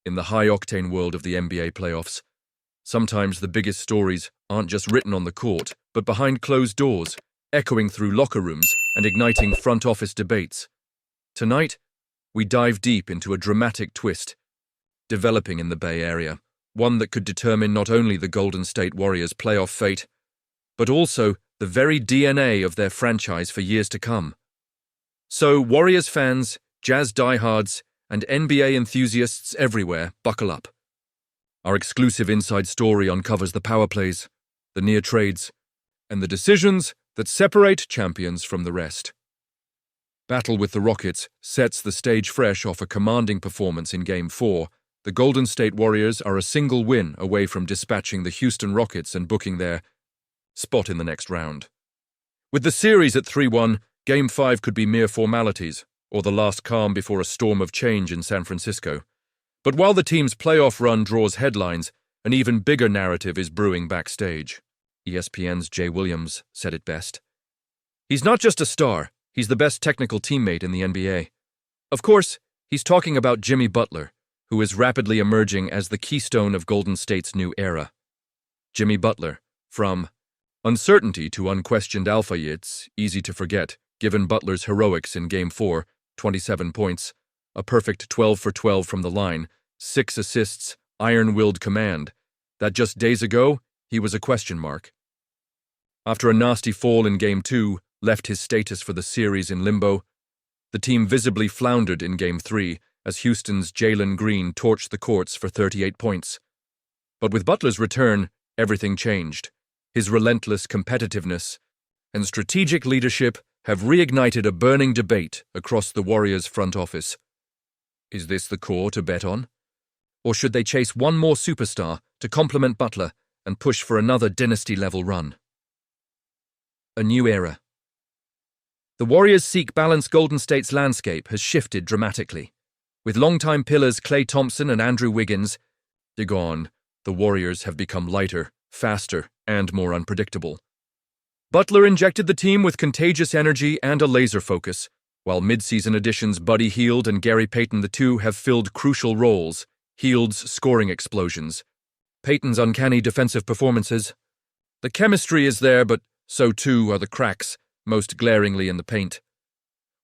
In the high-octane world of the NBA playoffs, sometimes the biggest stories aren't just written on the court, but behind closed doors, echoing through locker rooms and igniting front office debates. Tonight, we dive deep into a dramatic twist developing in the Bay Area, one that could determine not only the Golden State Warriors' playoff fate, but also the very DNA of their franchise for years to come. So, Warriors fans, Jazz diehards, and NBA enthusiasts everywhere, buckle up. Our exclusive inside story uncovers the power plays, the near trades, and the decisions that separate champions from the rest. Battle with the Rockets sets the stage fresh off a commanding performance in Game 4. The Golden State Warriors are a single win away from dispatching the Houston Rockets and booking their spot in the next round. With the series at 3-1, Game 5 could be mere formalities, or the last calm before a storm of change in San Francisco. But while the team's playoff run draws headlines, an even bigger narrative is brewing backstage. ESPN's Jay Williams said it best. He's not just a star, he's the best technical teammate in the NBA. Of course, he's talking about Jimmy Butler, who is rapidly emerging as the keystone of Golden State's new era. Jimmy Butler, from uncertainty to unquestioned alpha, it's easy to forget, given Butler's heroics in Game 4, 27 points, a perfect 12 for 12 from the line, 6 assists, iron-willed command, that just days ago, he was a question mark. After a nasty fall in Game 2 left his status for the series in limbo, the team visibly floundered in Game 3 as Houston's Jalen Green torched the courts for 38 points. But with Butler's return, everything changed. His relentless competitiveness and strategic leadership have reignited a burning debate across the Warriors' front office. Is this the core to bet on? Or should they chase one more superstar to complement Butler and push for another dynasty-level run? A new era. The Warriors' seek balance Golden State's landscape has shifted dramatically. With longtime pillars Klay Thompson and Andrew Wiggins gone, the Warriors have become lighter, faster, and more unpredictable. Butler injected the team with contagious energy and a laser focus, while mid-season additions Buddy Hield and Gary Payton II have filled crucial roles, Hield's scoring explosions, Payton's uncanny defensive performances. The chemistry is there, but so too are the cracks, most glaringly in the paint.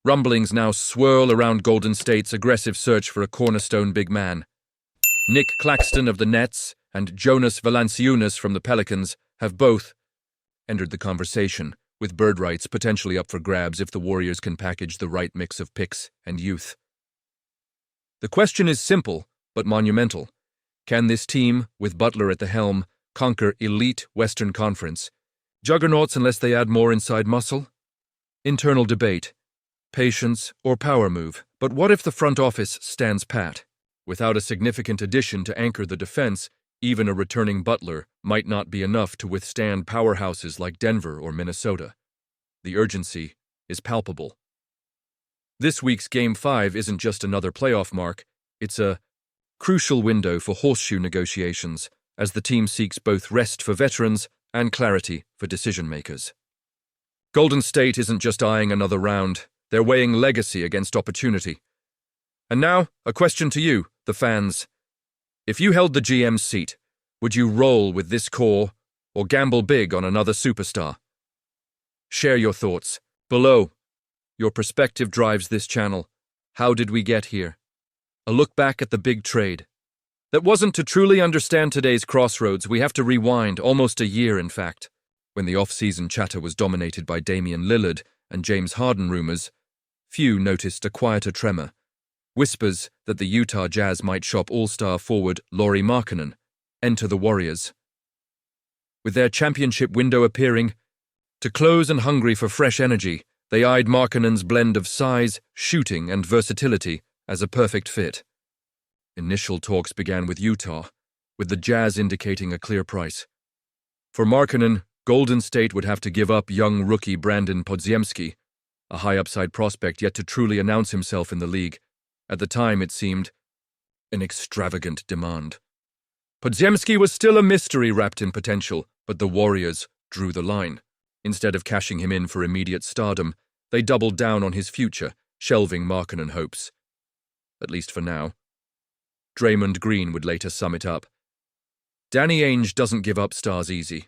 Rumblings now swirl around Golden State's aggressive search for a cornerstone big man. Nick Claxton of the Nets and Jonas Valanciunas from the Pelicans have both entered the conversation, with bird rights potentially up for grabs if the Warriors can package the right mix of picks and youth. The question is simple, but monumental. Can this team, with Butler at the helm, conquer elite Western Conference juggernauts unless they add more inside muscle? Internal debate. Patience or power move, but what if the front office stands pat? Without a significant addition to anchor the defense, even a returning Butler might not be enough to withstand powerhouses like Denver or Minnesota. The urgency is palpable. This week's Game 5 isn't just another playoff mark, it's a crucial window for horseshoe negotiations as the team seeks both rest for veterans and clarity for decision-makers. Golden State isn't just eyeing another round, they're weighing legacy against opportunity. And now, a question to you, the fans. If you held the GM's seat, would you roll with this core or gamble big on another superstar? Share your thoughts below. Your perspective drives this channel. How did we get here? A look back at the big trade. That wasn't to truly understand today's crossroads. We have to rewind almost a year, in fact, when the off-season chatter was dominated by Damian Lillard and James Harden rumors. Few noticed a quieter tremor. Whispers that the Utah Jazz might shop all-star forward Lauri Markkanen enter the Warriors. With their championship window appearing, to close and hungry for fresh energy, they eyed Markkanen's blend of size, shooting, and versatility as a perfect fit. Initial talks began with Utah, with the Jazz indicating a clear price. For Markkanen, Golden State would have to give up young rookie Brandin Podziemski, a high-upside prospect yet to truly announce himself in the league. At the time, it seemed an extravagant demand. Podziemski was still a mystery wrapped in potential, but the Warriors drew the line. Instead of cashing him in for immediate stardom, they doubled down on his future, shelving Markkanen hopes. At least for now. Draymond Green would later sum it up. Danny Ainge doesn't give up stars easy.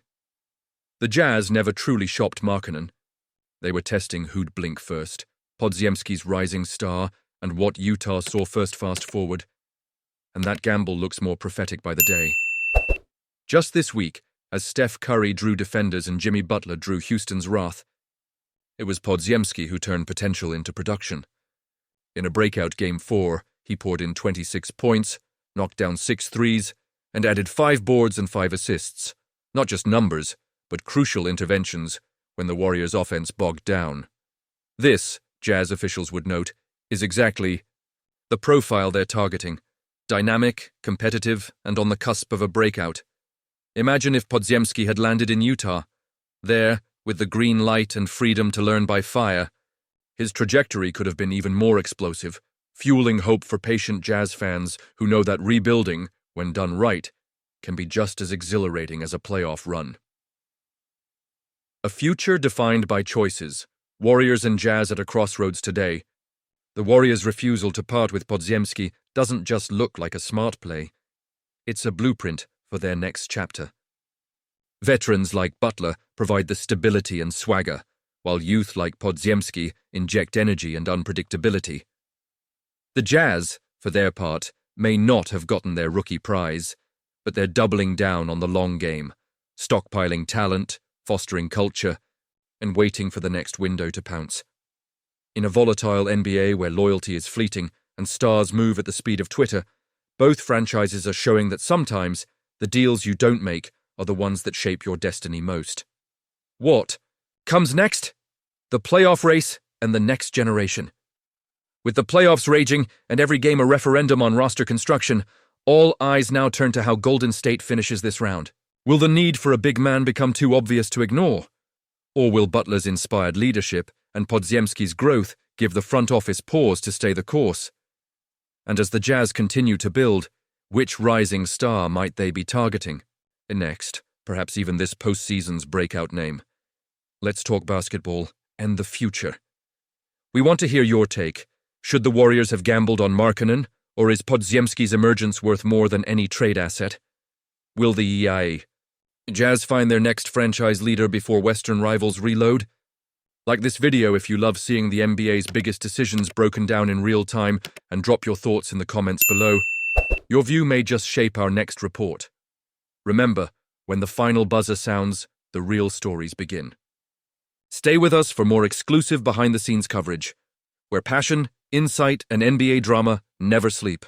The Jazz never truly shopped Markkanen. They were testing who'd blink first, Podziemski's rising star, and what Utah saw first fast forward. And that gamble looks more prophetic by the day. Just this week, as Steph Curry drew defenders and Jimmy Butler drew Houston's wrath, it was Podziemski who turned potential into production. In a breakout Game 4, he poured in 26 points, knocked down 6 threes, and added 5 boards and 5 assists. Not just numbers, but crucial interventions when the Warriors' offense bogged down. This, Jazz officials would note, is exactly the profile they're targeting. Dynamic, competitive, and on the cusp of a breakout. Imagine if Podziemski had landed in Utah. There, with the green light and freedom to learn by fire, his trajectory could have been even more explosive, fueling hope for patient Jazz fans who know that rebuilding, when done right, can be just as exhilarating as a playoff run. A future defined by choices. Warriors and Jazz at a crossroads today. The Warriors' refusal to part with Podziemski doesn't just look like a smart play. It's a blueprint for their next chapter. Veterans like Butler provide the stability and swagger, while youth like Podziemski inject energy and unpredictability. The Jazz, for their part, may not have gotten their rookie prize, but they're doubling down on the long game, stockpiling talent, fostering culture, and waiting for the next window to pounce. In a volatile NBA where loyalty is fleeting and stars move at the speed of Twitter, both franchises are showing that sometimes the deals you don't make are the ones that shape your destiny most. What comes next? The playoff race and the next generation. With the playoffs raging and every game a referendum on roster construction, all eyes now turn to how Golden State finishes this round. Will the need for a big man become too obvious to ignore? Or will Butler's inspired leadership and Podziemski's growth give the front office pause to stay the course? And as the Jazz continue to build, which rising star might they be targeting? Next, perhaps even this postseason's breakout name. Let's talk basketball and the future. We want to hear your take. Should the Warriors have gambled on Markkanen, or is Podziemski's emergence worth more than any trade asset? Will the Jazz find their next franchise leader before Western rivals reload? Like this video if you love seeing the NBA's biggest decisions broken down in real time, and drop your thoughts in the comments below. Your view may just shape our next report. Remember, when the final buzzer sounds, the real stories begin. Stay with us for more exclusive behind-the-scenes coverage, where passion, insight, and NBA drama never sleep.